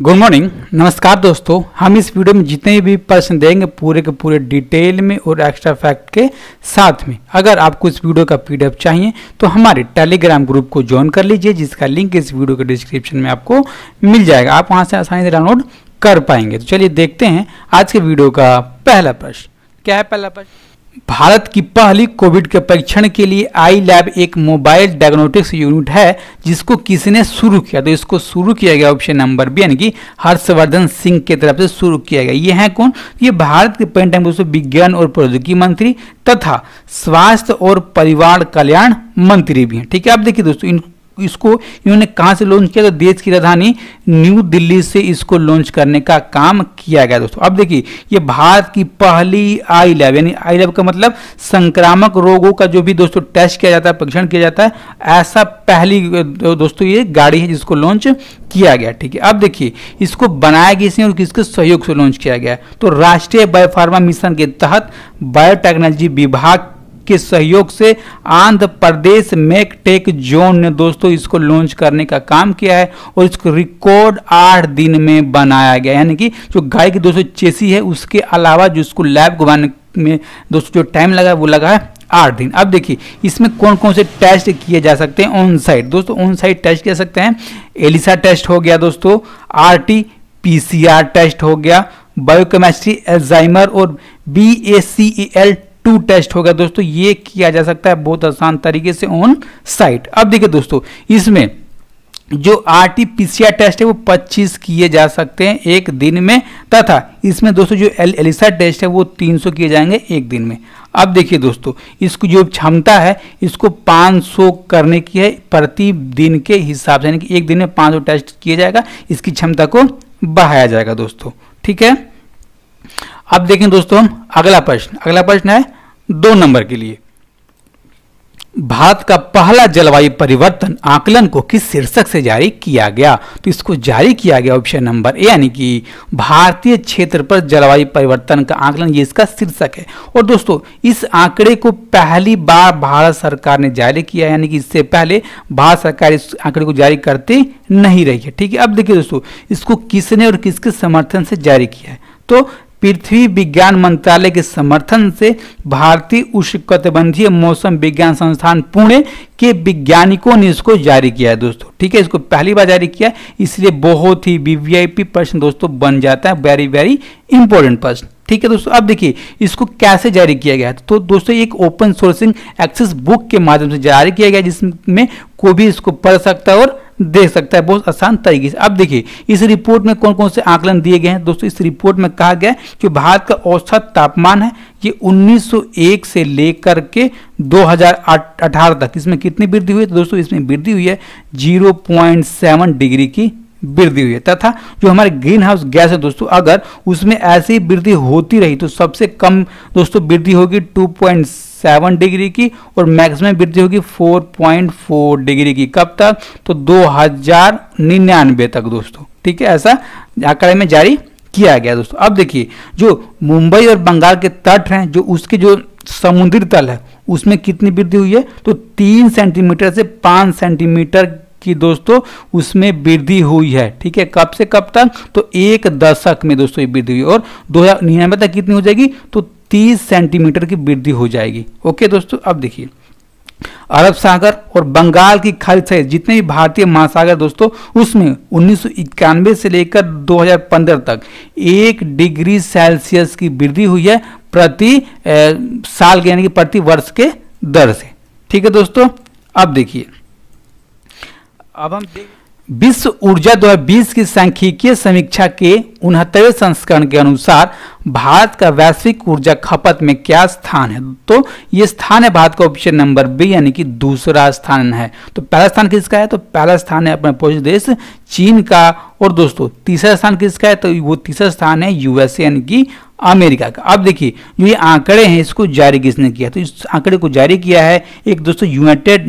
Good morning, नमस्कार दोस्तों। हम इस वीडियो में जितने भी प्रश्न देंगे पूरे के पूरे डिटेल में और एक्स्ट्रा फैक्ट के साथ में। अगर आपको इस वीडियो का पीडीएफ चाहिए तो हमारे टेलीग्राम ग्रुप को ज्वाइन कर लीजिए, जिसका लिंक इस वीडियो के डिस्क्रिप्शन में आपको मिल जाएगा। आप वहां से आसानी से डाउनलोड कर पाएंगे। तो चलिए देखते हैं आज के वीडियो का पहला प्रश्न। क्या है पहला प्रश्न? भारत की पहली कोविड के परीक्षण के लिए आई लैब एक मोबाइल डायग्नोस्टिक्स यूनिट है जिसको किसने शुरू किया? तो इसको शुरू किया गया ऑप्शन नंबर बी, यानी कि हर्षवर्धन सिंह की तरफ से शुरू किया गया। ये है कौन? ये भारत के पेन टाइम दोस्तों विज्ञान और प्रौद्योगिकी मंत्री तथा स्वास्थ्य और परिवार कल्याण मंत्री भी हैं। ठीक है, अब देखिए दोस्तों इसको इन्होंने कहां से लॉन्च किया? तो देश की राजधानी न्यू दिल्ली से इसको लॉन्च करने का काम किया गया दोस्तों। अब देखिए ये भारत की पहली आई लैब, यानी आई लैब का मतलब संक्रामक रोगों का जो भी दोस्तों टेस्ट किया जाता है, परीक्षण किया जाता है, ऐसा पहली दोस्तों ये गाड़ी है जिसको लॉन्च किया गया। ठीक है, अब देखिए इसको बनाया किसने और किसके सहयोग से लॉन्च किया गया? तो राष्ट्रीय बायोफार्मा मिशन के तहत बायोटेक्नोलॉजी विभाग के सहयोग से आंध्र प्रदेश मेकटेक जोन ने दोस्तों इसको लॉन्च करने का काम किया है और इसको रिकॉर्ड 8 दिन में बनाया गया। यानी कि जो गाड़ी की दोस्तों चेसी है उसके अलावा जो इसको लैब को बनाने में दोस्तों जो टाइम लगा वो लगा है 8 दिन। अब देखिए इसमें कौन कौन से टेस्ट किए जा सकते हैं ऑन साइट? दोस्तों ऑन साइट टेस्ट कर सकते हैं। एलिसा टेस्ट हो गया दोस्तों, RT-PCR टेस्ट हो गया, बायोकेमिस्ट्री, एल्जाइमर और BACEL2 टेस्ट होगा दोस्तों। ये किया जा सकता है बहुत आसान तरीके से ऑन साइट। अब देखिए दोस्तों इसमें जो RT-PCR टेस्ट है वो 25 किए जा सकते हैं एक दिन में, तथा इसमें दोस्तों जो एलिसा टेस्ट है वो 300 किए जाएंगे एक दिन में। अब देखिए दोस्तों इसको जो क्षमता है इसको 500 करने की है प्रति दिन के हिसाब से, यानी कि एक दिन में 500 टेस्ट किया जाएगा, इसकी क्षमता को बढ़ाया जाएगा दोस्तों। ठीक है, अब देखें दोस्तों हम अगला प्रश्न है 2 नंबर के लिए। भारत का पहला जलवायु परिवर्तन आकलन को किस शीर्षक से जारी किया गया? तो इसको जारी किया गया ऑप्शन नंबर ए, यानी कि भारतीय क्षेत्र पर जलवायु परिवर्तन का आकलन, ये इसका शीर्षक है। और दोस्तों इस आंकड़े को पहली बार भारत सरकार ने जारी किया, यानी कि इससे पहले भारत सरकार इस आंकड़े को जारी करती नहीं रही है। ठीक है, अब देखिए दोस्तों इसको किसने और किसके समर्थन से जारी किया है? तो पृथ्वी विज्ञान मंत्रालय के समर्थन से भारतीय उष्णकटिबंधीय मौसम विज्ञान संस्थान पुणे के वैज्ञानिकों ने इसको जारी किया है दोस्तों। ठीक है, इसको पहली बार जारी किया, इसलिए बहुत ही वीवीआईपी प्रश्न दोस्तों बन जाता है, वेरी वेरी इंपॉर्टेंट प्रश्न। ठीक है दोस्तों, अब देखिए इसको कैसे जारी किया गया है? तो दोस्तों एक ओपन सोर्सिंग एक्सेस बुक के माध्यम से जारी किया गया, जिसमें कोई भी इसको पढ़ सकता है और देख सकता है बहुत आसान तरीके से। अब देखिए इस रिपोर्ट में कौन कौन से आकलन दिए गए हैं दोस्तों। इस रिपोर्ट में कहा गया कि भारत का औसत तापमान है ये 1901 से लेकर के 2018 तक इसमें कितनी वृद्धि हुई है? तो दोस्तों इसमें वृद्धि हुई है 0.7 डिग्री की वृद्धि हुई है, तथा जो हमारे ग्रीन हाउस गैस है दोस्तों अगर उसमें ऐसी वृद्धि होती रही तो सबसे कम दोस्तों वृद्धि होगी 2.7 डिग्री की और मैक्सिमम वृद्धि होगी 4.4 डिग्री की। कब तक? तो 2099 तक दोस्तों। ठीक है, ऐसा आंकड़े में जारी किया गया दोस्तों। अब देखिए जो मुंबई और बंगाल के तट हैं, जो उसके जो समुद्री तल है उसमें कितनी वृद्धि हुई है? तो 3 सेंटीमीटर से 5 सेंटीमीटर की दोस्तों उसमें वृद्धि हुई है। ठीक है, कब से कब तक? तो 1 दशक में दोस्तों ये वृद्धि हुई और 2099 तक कितनी हो जाएगी? तो 30 सेंटीमीटर की वृद्धि हो जाएगी। ओके दोस्तों, अब देखिए अरब सागर और बंगाल की खाड़ी सहित जितने भी भारतीय महासागर दोस्तों उसमें 1991 से लेकर 2015 तक 1 डिग्री सेल्सियस की वृद्धि हुई है प्रति साल के, यानी कि प्रति वर्ष के दर से। ठीक है दोस्तों, अब देखिए अब हम विश्व ऊर्जा 2020 की सांख्यिकीय समीक्षा के 69वें संस्करण के अनुसार भारत का वैश्विक ऊर्जा खपत में क्या स्थान है? तो ये स्थान है भारत का ऑप्शन नंबर बी, यानी कि दूसरा स्थान है। तो पहला स्थान किसका है? तो पहला स्थान है अपना पड़ोसी देश चीन का, और दोस्तों तीसरा स्थान किसका है? तो वो तीसरा स्थान है यूएसए यानी कि अमेरिका का। अब देखिए जो ये आंकड़े हैं इसको जारी किसने किया? तो इस आंकड़े को जारी किया है एक दोस्तों यूनाइटेड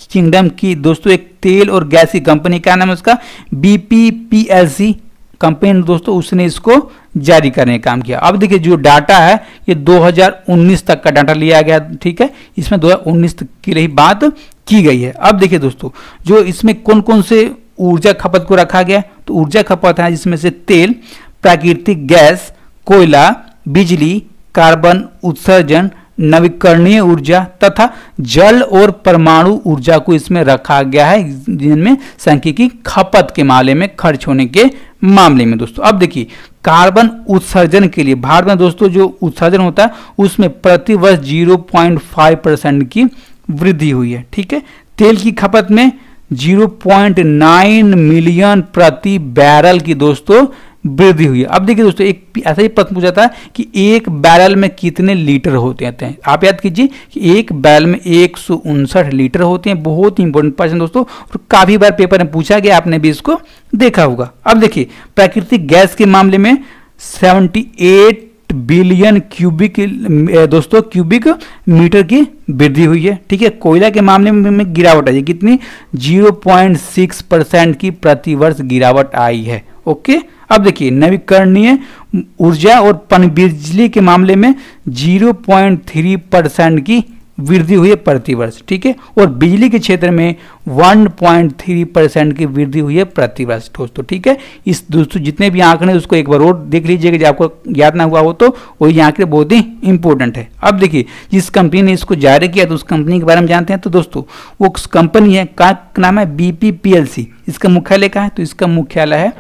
किंगडम की दोस्तों एक तेल और गैस की कंपनी, क्या नाम है उसका? BPPLC कंपनी दोस्तों, उसने इसको जारी करने का काम किया। अब देखिए जो डाटा है ये 2019 तक का डाटा लिया गया। ठीक है, इसमें 2019 तक की रही बात की गई है। अब देखिए दोस्तों जो इसमें कौन कौन से ऊर्जा खपत को रखा गया। तो ऊर्जा खपत है जिसमें से तेल, प्राकृतिक गैस, कोयला, बिजली, कार्बन उत्सर्जन, नवीकरणीय ऊर्जा तथा जल और परमाणु ऊर्जा को इसमें रखा गया है, जिनमें सांख्यिकी खपत के मामले में खर्च होने के मामले में दोस्तों। अब देखिए कार्बन उत्सर्जन के लिए भारत में दोस्तों जो उत्सर्जन होता है उसमें प्रति वर्ष 0.5% की वृद्धि हुई है। ठीक है, तेल की खपत में 0.9 मिलियन प्रति बैरल की दोस्तों वृद्धि हुई है। अब देखिए दोस्तों एक ऐसा ही प्रश्न पूछा था कि एक बैरल में कितने लीटर होते हैं। आप याद कीजिए कि एक बैरल में 159 लीटर होते हैं। बहुत ही इंपॉर्टेंट प्रश्न दोस्तों, और काफी बार पेपर में पूछा गया, आपने भी इसको देखा होगा। अब देखिए प्राकृतिक गैस के मामले में 78 बिलियन क्यूबिक मीटर की वृद्धि हुई है। ठीक है, कोयला के मामले में गिरावट आई है, कितनी 0.6% की प्रति वर्ष गिरावट आई है। ओके, अब देखिए नवीकरणीय ऊर्जा और पनबिजली के मामले में 0.3% की वृद्धि हुई है प्रति वर्ष। ठीक है, और बिजली के क्षेत्र में 1.3% की वृद्धि हुई है प्रति वर्ष दोस्तों। ठीक है, इस दोस्तों जितने भी आंकड़े उसको एक बार और देख लीजिएगा, जब आपको याद ना हुआ हो तो वही आंकड़े बहुत ही इंपॉर्टेंट है। अब देखिए जिस कंपनी ने इसको जारी किया तो उस कंपनी के बारे में जानते हैं। तो दोस्तों वो कंपनी है का नाम है BPPLC। इसका मुख्यालय कहाँ है? तो इसका मुख्यालय है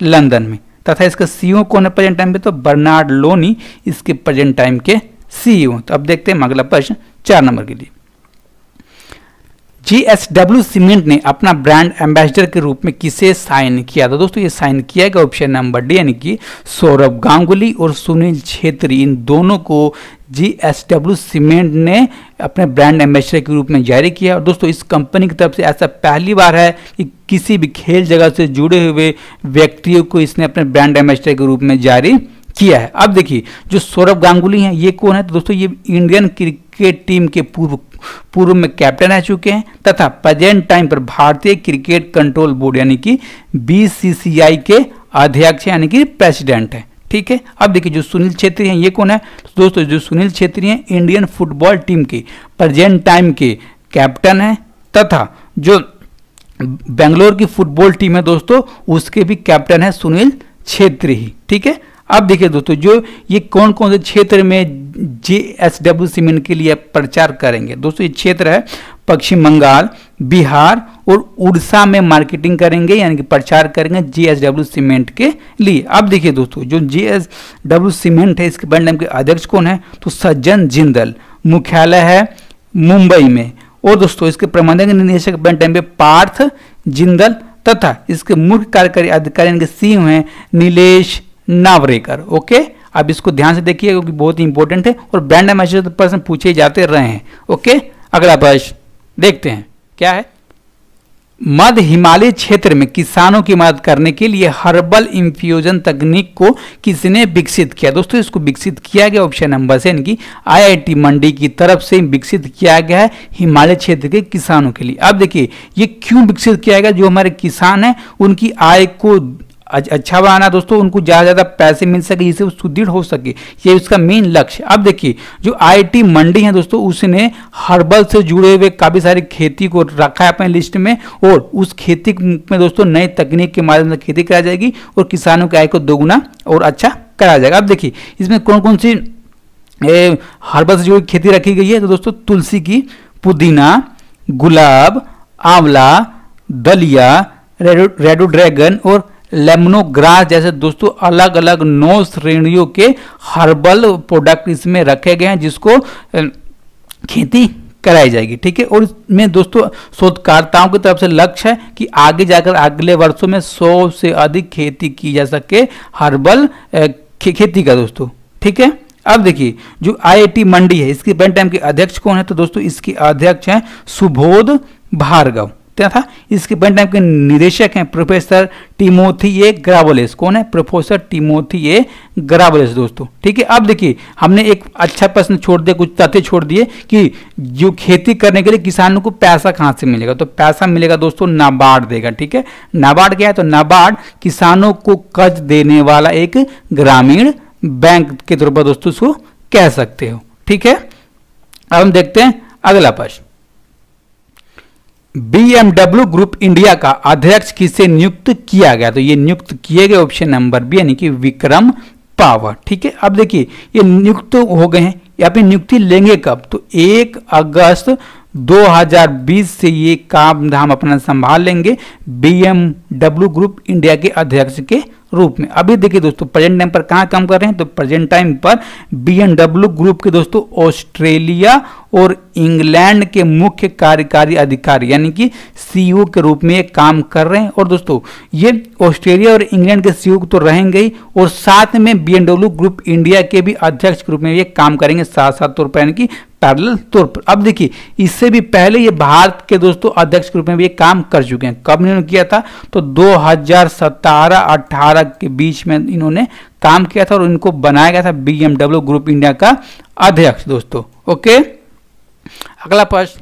लंदन में, तथा इसका CEO कौन है प्रेजेंट टाइम पे? तो बर्नार्ड लोनी इसके प्रेजेंट टाइम के CEO। तो अब देखते हैं अगला प्रश्न 4 नंबर के लिए। JSW सीमेंट ने अपना ब्रांड एम्बेसडर के रूप में किसे साइन किया था? दोस्तों ये साइन किया गया ऑप्शन नंबर डी, यानी कि सौरभ गांगुली और सुनील छेत्री, इन दोनों को JSW सीमेंट ने अपने ब्रांड एम्बेसडर के रूप में जारी किया। और दोस्तों इस कंपनी की तरफ से ऐसा पहली बार है कि किसी भी खेल जगत से जुड़े हुए व्यक्तियों को इसने अपने ब्रांड एम्बेसडर के रूप में जारी किया है। अब देखिए जो सौरभ गांगुली हैं ये कौन है? तो दोस्तों ये इंडियन क्रिकेट टीम के पूर्व में कैप्टन रह चुके हैं, तथा प्रेजेंट टाइम पर भारतीय क्रिकेट कंट्रोल बोर्ड यानी कि BCCI के अध्यक्ष यानी कि प्रेसिडेंट है। ठीक है, अब देखिए जो सुनील छेत्री हैं ये कौन है? तो दोस्तों जो सुनील छेत्री हैं इंडियन फुटबॉल टीम के प्रेजेंट टाइम के कैप्टन है, तथा जो बेंगलोर की फुटबॉल टीम है दोस्तों उसके भी कैप्टन है सुनील छेत्री ही। ठीक है, अब देखिए दोस्तों जो ये कौन कौन से क्षेत्र में JSW सीमेंट के लिए प्रचार करेंगे। दोस्तों ये क्षेत्र है पश्चिम बंगाल, बिहार और उड़ीसा में मार्केटिंग करेंगे, यानी कि प्रचार करेंगे JSW सीमेंट के लिए। अब देखिए दोस्तों जो JSW सीमेंट है इसके ब्रांड नेम के अध्यक्ष कौन है? तो सज्जन जिंदल, मुख्यालय है मुंबई में। और दोस्तों इसके प्रबंधक निदेशक ब्रांड नेम पे पार्थ जिंदल, तथा इसके मुख्य कार्यकारी अधिकारी यानी कि CEO हैं नीलेश नावरेकर। ओके, अब इसको ध्यान से देखिए क्योंकि बहुत ही इंपॉर्टेंट है और ब्रांड एम्बेसडर प्रश्न पूछे जाते रहे हैं। ओके, अगला प्रश्न देखते हैं क्या है। मध्य हिमालय क्षेत्र में किसानों की मदद करने के लिए हर्बल इन्फ्यूजन तकनीक को किसने विकसित किया? दोस्तों इसको विकसित किया गया ऑप्शन नंबर से, यानी कि IIT मंडी की तरफ से विकसित किया गया है हिमालय क्षेत्र के किसानों के लिए। अब देखिए ये क्यों विकसित किया गया? जो हमारे किसान हैं उनकी आय को अच्छा बनाना दोस्तों, उनको ज़्यादा पैसे मिल सके जिससे वो सुदृढ़ हो सके, ये उसका मेन लक्ष्य। अब देखिए जो IIT मंडी है दोस्तों उसने हर्बल से जुड़े हुए काफ़ी सारी खेती को रखा है अपने लिस्ट में, और उस खेती में दोस्तों नई तकनीक के माध्यम से खेती कराई जाएगी और किसानों की आय को दोगुना और अच्छा कराया जाएगा। अब देखिए इसमें कौन कौन सी हर्बल से जुड़ी खेती रखी गई है? तो दोस्तों तुलसी की, पुदीना, गुलाब, आंवला, दलिया, रेडोड्रैगन और लेमनोग्रास जैसे दोस्तों अलग अलग 9 श्रेणियों के हर्बल प्रोडक्ट इसमें रखे गए हैं जिसको खेती कराई जाएगी। ठीक है, और इसमें दोस्तों शोधकर्ताओं की तरफ से लक्ष्य है कि आगे जाकर अगले वर्षों में 100 से अधिक खेती की जा सके हर्बल खेती का दोस्तों। ठीक है, अब देखिए जो IIT मंडी है इसके ब्रांड टाइम के अध्यक्ष कौन है? तो दोस्तों इसके अध्यक्ष हैं सुबोध भार्गव, तथा इसके ब्रांड टाइम के निदेशक हैं प्रोफेसर टिमोथी ए ग्रावोलेस। कौन है? प्रोफेसर टिमोथी ए ग्रावोलेस दोस्तों। ठीक है, अब देखिए हमने एक अच्छा प्रश्न छोड़ दिया, कुछ तथ्य छोड़ दिए कि जो खेती करने के लिए किसानों को पैसा कहाँ से मिलेगा? तो पैसा मिलेगा दोस्तों नाबार्ड देगा। ठीक है, नाबार्ड क्या है? तो नाबार्ड किसानों को कर्ज देने वाला एक ग्रामीण बैंक के तौर पर दोस्तों उसको कह सकते हो। ठीक है, अब हम देखते हैं अगला प्रश्न। BMW ग्रुप इंडिया का अध्यक्ष किसे नियुक्त किया गया? तो ये नियुक्त किए गए ऑप्शन नंबर बी यानी कि विक्रम पावर। ठीक है, अब देखिए ये नियुक्त हो गए हैं, या फिर नियुक्ति लेंगे कब? तो 1 अगस्त 2020 से ये काम धाम अपना संभाल लेंगे BMW ग्रुप इंडिया के अध्यक्ष के रूप में। अभी देखिए दोस्तों प्रेजेंट टाइम पर कहाँ काम कर रहे हैं? तो प्रेजेंट टाइम पर BMW ग्रुप के दोस्तों ऑस्ट्रेलिया और इंग्लैंड के मुख्य कार्यकारी अधिकारी यानी कि CEO के रूप में ये काम कर रहे हैं। और दोस्तों ये ऑस्ट्रेलिया और इंग्लैंड के CEO तो रहेंगे ही, और साथ में BMW ग्रुप इंडिया के भी अध्यक्ष के रूप में ये काम करेंगे साथ साथ तौर पर, यानी कि पैरेलल तौर पर। अब देखिए इससे भी पहले ये भारत के दोस्तों अध्यक्ष के रूप में भी ये काम कर चुके हैं। कब इन्होंने किया था? तो 2017-18 के बीच में इन्होंने काम किया था और इनको बनाया गया था BMW ग्रुप इंडिया का अध्यक्ष दोस्तों। ओके, अगला प्रश्न,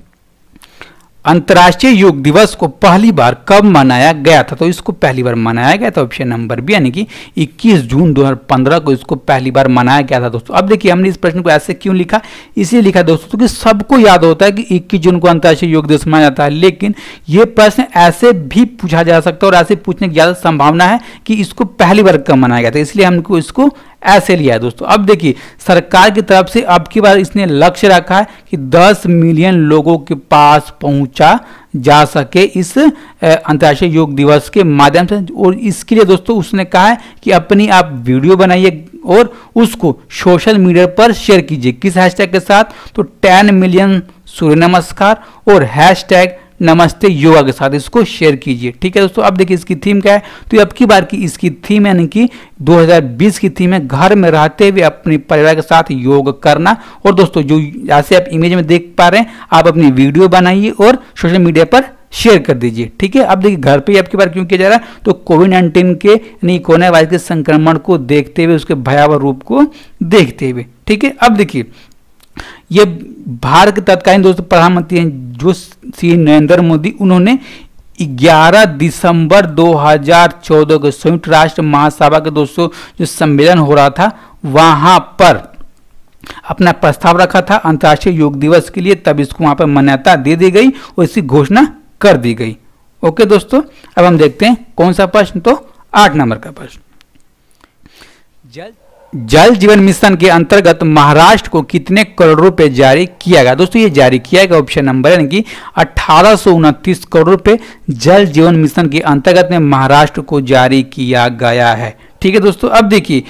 अंतर्राष्ट्रीय योग दिवस को पहली बार कब मनाया गया था? तो इसको पहली बार मनाया गया था ऑप्शन नंबर बी यानी कि 21 जून 2015 को इसको पहली बार मनाया गया था दोस्तों। अब देखिए हमने इस प्रश्न को ऐसे क्यों लिखा? इसलिए लिखा दोस्तों कि सबको याद होता है कि 21 जून को अंतर्राष्ट्रीय योग दिवस मनाया जाता है, लेकिन ये प्रश्न ऐसे भी पूछा जा सकता है और ऐसे पूछने की ज्यादा संभावना है कि इसको पहली बार कब मनाया गया था, इसलिए हमको इसको ऐसे लिया है दोस्तों। अब देखिए सरकार की तरफ से अब की बार इसने लक्ष्य रखा है कि 10 मिलियन लोगों के पास पहुंचा जा सके इस अंतर्राष्ट्रीय योग दिवस के माध्यम से, और इसके लिए दोस्तों उसने कहा है कि अपनी आप वीडियो बनाइए और उसको सोशल मीडिया पर शेयर कीजिए। किस हैशटैग के साथ? तो 10 मिलियन सूर्य नमस्कार और हैशटैग नमस्ते योगा के साथ इसको शेयर कीजिए। ठीक है दोस्तों, अब देखिए इसकी थीम क्या है? तो अब की बार की इसकी थीम यानी कि 2020 की थीम है घर में रहते हुए अपने परिवार के साथ योग करना। और दोस्तों जो जैसे आप इमेज में देख पा रहे हैं, आप अपनी वीडियो बनाइए और सोशल मीडिया पर शेयर कर दीजिए। ठीक है, अब देखिए घर पे अब की बार क्यों किया जा रहा है? तो कोविड-19 के यानी कोरोना वायरस के संक्रमण को देखते हुए, उसके भयावह रूप को देखते हुए। ठीक है, अब देखिए ये भारत के तत्कालीन दोस्तों प्रधानमंत्री हैं जो श्री नरेंद्र मोदी, उन्होंने 11 दिसंबर 2014 को संयुक्त राष्ट्र महासभा के दोस्तों जो सम्मेलन हो रहा था वहां पर अपना प्रस्ताव रखा था अंतर्राष्ट्रीय योग दिवस के लिए, तब इसको वहां पर मान्यता दे दी गई और इसकी घोषणा कर दी गई। ओके दोस्तों, अब हम देखते हैं कौन सा प्रश्न? तो 8 नंबर का प्रश्न, जल जीवन मिशन के अंतर्गत महाराष्ट्र को कितने करोड़ रुपए जारी किया गया? दोस्तों ये जारी किया गया ऑप्शन नंबर यानी कि 1829 करोड़ रुपए जल जीवन मिशन के अंतर्गत में महाराष्ट्र को जारी किया गया है। ठीक है दोस्तों, अब देखिए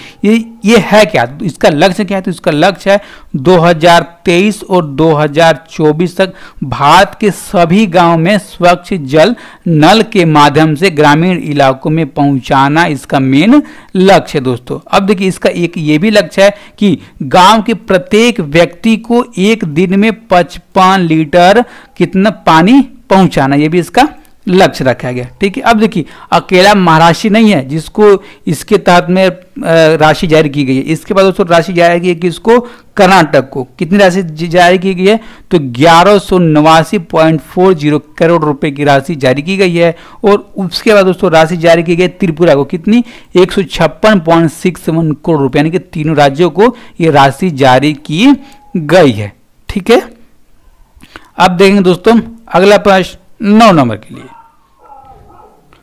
ये है क्या? इसका लक्ष्य क्या है? तो इसका लक्ष्य है 2023 और 2024 तक भारत के सभी गांव में स्वच्छ जल नल के माध्यम से ग्रामीण इलाकों में पहुंचाना इसका मेन लक्ष्य है दोस्तों। अब देखिए इसका एक ये भी लक्ष्य है कि गांव के प्रत्येक व्यक्ति को एक दिन में 55 लीटर कितना पानी पहुंचाना, ये भी इसका लक्ष्य रखा गया। ठीक है, अब देखिए अकेला महाराष्ट्र नहीं है जिसको इसके तहत में राशि जारी की गई है, इसके बाद दोस्तों राशि जारी की गई इसको कर्नाटक को कितनी राशि जारी की गई है? तो 1189.40 करोड़ रुपए की राशि जारी की गई है। और उसके बाद दोस्तों राशि जारी की गई त्रिपुरा को कितनी? 156.61 करोड़ रुपए, यानी कि तीनों राज्यों को ये राशि जारी की गई है। ठीक है, अब देखेंगे दोस्तों अगला प्रश्न 9 नंबर के लिए,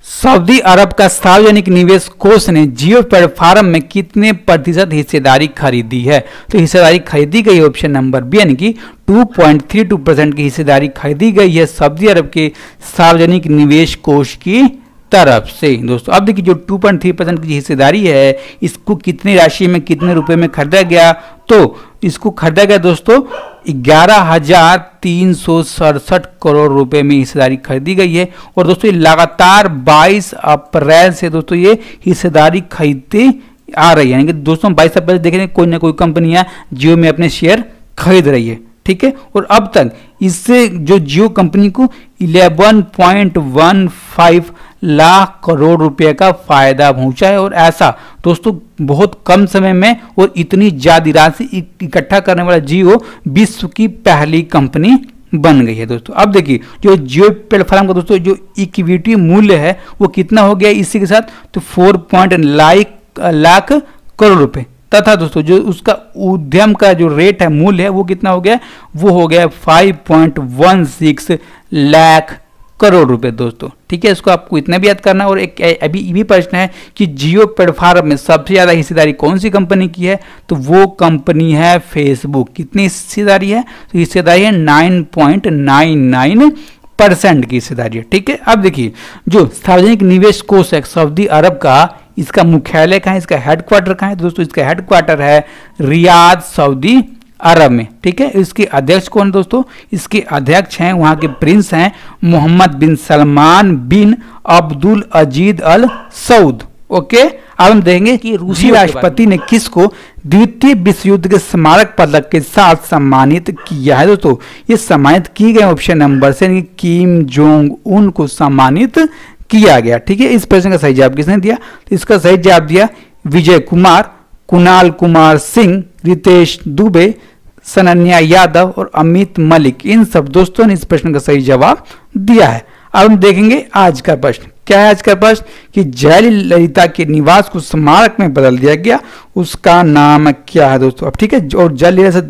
सऊदी अरब का सार्वजनिक निवेश कोष ने जियो प्लेटफॉर्म में कितने प्रतिशत हिस्सेदारी खरीदी है? तो हिस्सेदारी खरीदी गई ऑप्शन नंबर बी यानी कि 2.32% की हिस्सेदारी खरीदी गई है सऊदी अरब के सार्वजनिक निवेश कोष की तरफ से दोस्तों। अब देखिए जो 2.3% की हिस्सेदारी है इसको कितनी राशि में कितने रुपए में खरीदा गया? तो इसको खरीदा गया दोस्तों 11,367 करोड़ रुपए में हिस्सेदारी खरीदी गई है। और दोस्तों लगातार 22 अप्रैल से दोस्तों ये हिस्सेदारी खरीदती आ रही है, यानी कि दोस्तों 22 अप्रैल देख रहे हैं कोई ना कोई कंपनियां जियो में अपने शेयर खरीद रही है। ठीक है, और अब तक इससे जो जियो कंपनी को 11.15 लाख करोड़ रुपए का फायदा पहुंचा है। और ऐसा दोस्तों बहुत कम समय में और इतनी ज्यादा राशि इकट्ठा करने वाला जियो विश्व की पहली कंपनी बन गई है दोस्तों। अब देखिए जो जियो प्लेटफॉर्म का दोस्तों जो इक्विटी मूल्य है वो कितना हो गया इसी के साथ? तो 4 लाख करोड़ रुपए, तथा दोस्तों जो उसका उद्यम का जो रेट है मूल्य है वो कितना हो गया? वो हो गया 5.16 लाख करोड़ रुपए दोस्तों। ठीक है, इसको आपको इतना भी याद करना। और एक अभी भी प्रश्न है कि जियो प्लेटफॉर्म में सबसे ज्यादा हिस्सेदारी कौन सी कंपनी की है, तो वो कंपनी है फेसबुक। कितनी हिस्सेदारी है, तो हिस्सेदारी है 9.99% की हिस्सेदारी है। ठीक है, अब देखिए जो सार्वजनिक निवेश कोष है सऊदी अरब का, इसका मुख्यालय कहाँ है, इसका हेडक्वार्टर कहाँ है, तो दोस्तों इसका हेडक्वार्टर है रियाद सऊदी अरब में। ठीक है, इसके अध्यक्ष कौन है दोस्तों, इसके अध्यक्ष हैं वहां के प्रिंस हैं मोहम्मद बिन सलमान बिन अब्दुल अजीज अल सऊद। ओके, अब हम देखेंगे कि रूसी राष्ट्रपति ने किसको द्वितीय विश्व युद्ध के स्मारक पदक के साथ सम्मानित किया है। दोस्तों ये सम्मानित की गए ऑप्शन नंबर से किम जोंग उन को सम्मानित किया गया। ठीक है, इस प्रश्न का सही जवाब किसने दिया, तो इसका सही जवाब दिया विजय कुमार, कुणाल कुमार सिंह, रितेश दुबे, सनन्या यादव और अमित मलिक। इन सब दोस्तों ने इस प्रश्न का सही जवाब दिया है। अब हम देखेंगे आज का प्रश्न। क्या है आज का प्रश्न, कि जयललिता के निवास को स्मारक में बदल दिया गया, उसका नाम क्या है दोस्तों। अब ठीक है, और जयललिता से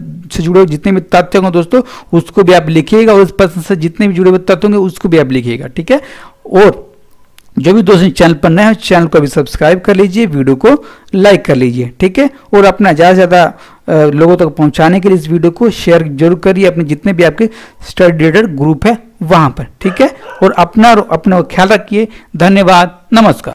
जुड़े जितने भी तथ्य होंगे दोस्तों उसको भी आप लिखिएगा, और इस प्रश्न से जितने भी जुड़े हुए तथ्य होंगे उसको भी आप लिखिएगा। ठीक है, और जो भी दोस्तों चैनल पर नए हैं चैनल को भी सब्सक्राइब कर लीजिए, वीडियो को लाइक कर लीजिए। ठीक है, और अपना ज़्यादा से ज़्यादा लोगों तक पहुंचाने के लिए इस वीडियो को शेयर जरूर करिए अपने जितने भी आपके स्टडी रीडर ग्रुप है वहां पर। ठीक है, और अपना ख्याल रखिए। धन्यवाद, नमस्कार।